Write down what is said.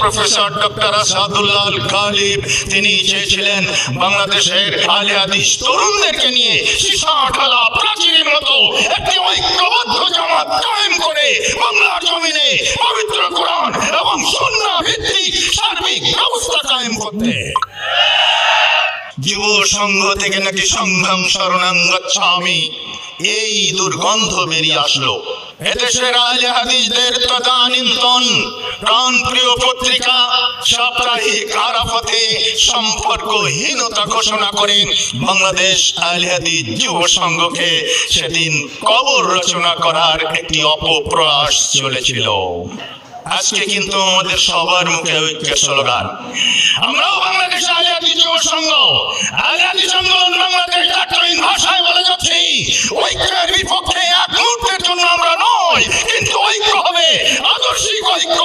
Professor doctor Asadullah আল গালিব তিনি চেয়েছিলেন বাংলাদেশের আহলে হাদিস তরুণদেরকে নিয়ে সীসা ঢালা প্রাচীরের মতো একটি ঐক্যবদ্ধ জামাত কায়েম করে বাংলার জমিনে পবিত্র কোরআন এবং সুন্নাহ ভিত্তিক সার্বিক ব্যবস্থা কায়েম করতে। যুব সংঘ থেকে নাকি সংঘং শরণাং গচ্ছামি এই দুর্গন্ধ বেরিয়ে আসলো। এদেশের আহলে হাদিসদের তদানীন্তন প্রাণপ্রিয় পত্রিকা সাপ্তাহিক আরাফাতে সম্পর্কহীনতা ঘোষণা করে বাংলাদেশ আহলে হাদিস যুব সংঘকে সেদিন কবর রচনা করার একটি অপপ্রয়াস চলেছিল। আজকে কিন্তু আমাদের সবার মুখে ঐক্যের স্লোগান। আমরাও বাংলাদেশ আহলে হাদিস যুব সংঘ, আহলে হাদিস আন্দোলন বাংলাদেশ ডাক্তারহীন ভাষায় বলে যাচ্ছি, ঐক্যের বিপক্ষে এক মুহূর্তের জন্য আমরা নয়, কিন্তু ঐক্য হবে, আদর্শিক ঐক্য